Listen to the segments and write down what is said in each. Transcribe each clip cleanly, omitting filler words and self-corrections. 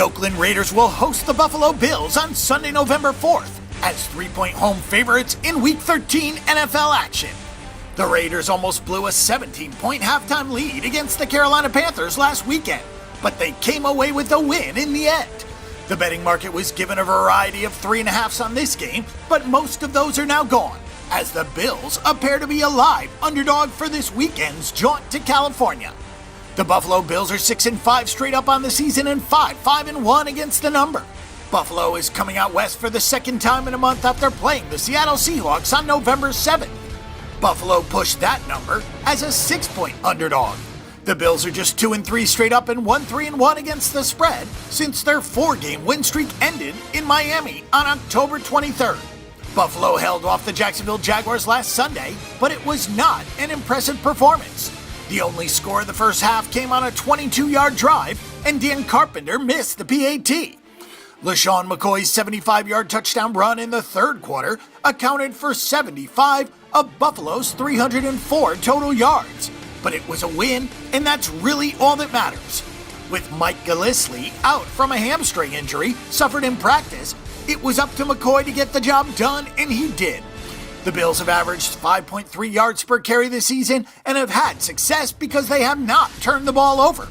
Oakland Raiders will host the Buffalo Bills on Sunday, November 4th as 3-point home favorites in Week 13 NFL action. The Raiders almost blew a 17-point halftime lead against the Carolina Panthers last weekend, but they came away with a win in the end. The betting market was given a variety of 3.5s on this game, but most of those are now gone, as the Bills appear to be a live underdog for this weekend's jaunt to California. The Buffalo Bills are 6-5 straight up on the season and 5-1 against the number. Buffalo is coming out west for the second time in a month after playing the Seattle Seahawks on November 7th. Buffalo pushed that number as a 6-point underdog. The Bills are just 2-3 straight up and 1-3-1 against the spread since their 4-game win streak ended in Miami on October 23rd. Buffalo held off the Jacksonville Jaguars last Sunday, but it was not an impressive performance. The only score of the first half came on a 22-yard drive, and Dan Carpenter missed the PAT. LaShawn McCoy's 75-yard touchdown run in the third quarter accounted for 75 of Buffalo's 304 total yards. But it was a win, and that's really all that matters. With Mike Gillislee out from a hamstring injury suffered in practice, it was up to McCoy to get the job done, and he did. The Bills have averaged 5.3 yards per carry this season and have had success because they have not turned the ball over.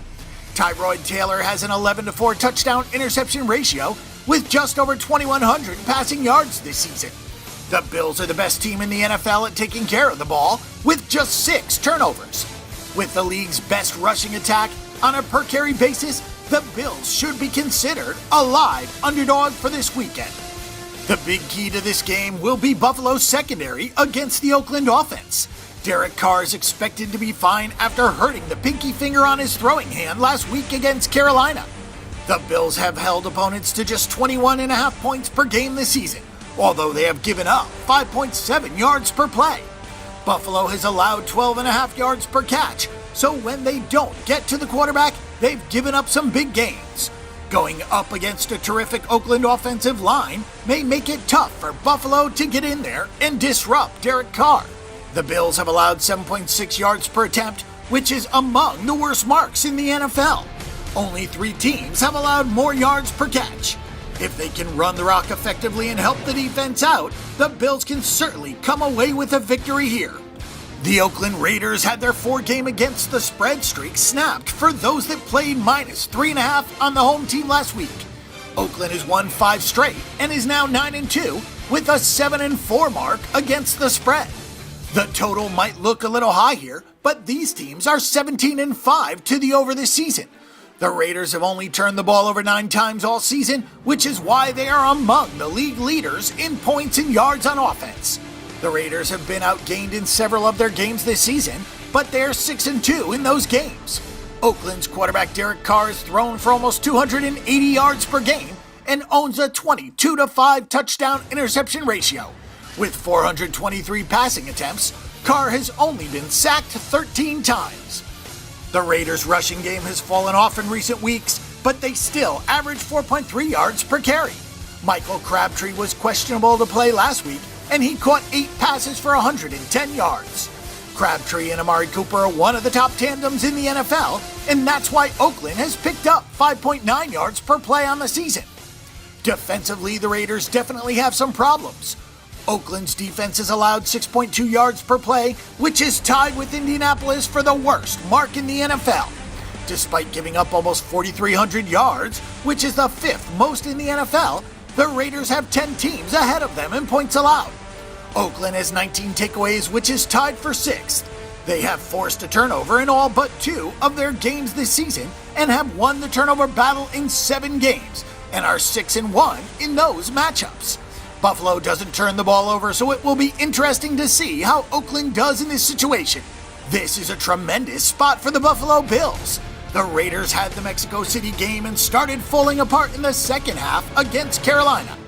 Tyrod Taylor has an 11-4 touchdown interception ratio with just over 2,100 passing yards this season. The Bills are the best team in the NFL at taking care of the ball with just 6 turnovers. With the league's best rushing attack on a per carry basis, the Bills should be considered a live underdog for this weekend. The big key to this game will be Buffalo's secondary against the Oakland offense. Derek Carr is expected to be fine after hurting the pinky finger on his throwing hand last week against Carolina. The Bills have held opponents to just 21.5 points per game this season, although they have given up 5.7 yards per play. Buffalo has allowed 12.5 yards per catch, so when they don't get to the quarterback, they've given up some big gains. Going up against a terrific Oakland offensive line may make it tough for Buffalo to get in there and disrupt Derek Carr. The Bills have allowed 7.6 yards per attempt, which is among the worst marks in the NFL. Only 3 teams have allowed more yards per catch. If they can run the rock effectively and help the defense out, the Bills can certainly come away with a victory here. The Oakland Raiders had their 4-game against the spread streak snapped for those that played -3.5 on the home team last week. Oakland has won 5 straight and is now 9-2 with a 7-4 mark against the spread. The total might look a little high here, but these teams are 17-5 to the over this season. The Raiders have only turned the ball over 9 times all season, which is why they are among the league leaders in points and yards on offense. The Raiders have been outgained in several of their games this season, but they're 6-2 in those games. Oakland's quarterback Derek Carr has thrown for almost 280 yards per game and owns a 22-5 touchdown interception ratio. With 423 passing attempts, Carr has only been sacked 13 times. The Raiders' rushing game has fallen off in recent weeks, but they still average 4.3 yards per carry. Michael Crabtree was questionable to play last week, and he caught 8 passes for 110 yards. Crabtree and Amari Cooper are one of the top tandems in the NFL, and that's why Oakland has picked up 5.9 yards per play on the season. Defensively, the Raiders definitely have some problems. Oakland's defense has allowed 6.2 yards per play, which is tied with Indianapolis for the worst mark in the NFL. Despite giving up almost 4,300 yards, which is the 5th most in the NFL, the Raiders have 10 teams ahead of them in points allowed. Oakland has 19 takeaways, which is tied for 6th. They have forced a turnover in all but 2 of their games this season and have won the turnover battle in 7 games and are 6-1 in those matchups. Buffalo doesn't turn the ball over, so it will be interesting to see how Oakland does in this situation. This is a tremendous spot for the Buffalo Bills. The Raiders had the Mexico City game and started falling apart in the second half against Carolina.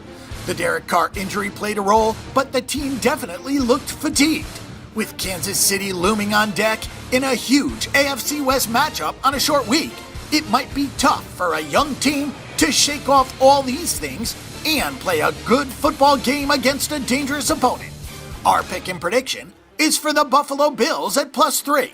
The Derek Carr injury played a role, but the team definitely looked fatigued. With Kansas City looming on deck in a huge AFC West matchup on a short week, it might be tough for a young team to shake off all these things and play a good football game against a dangerous opponent. Our pick and prediction is for the Buffalo Bills at +3.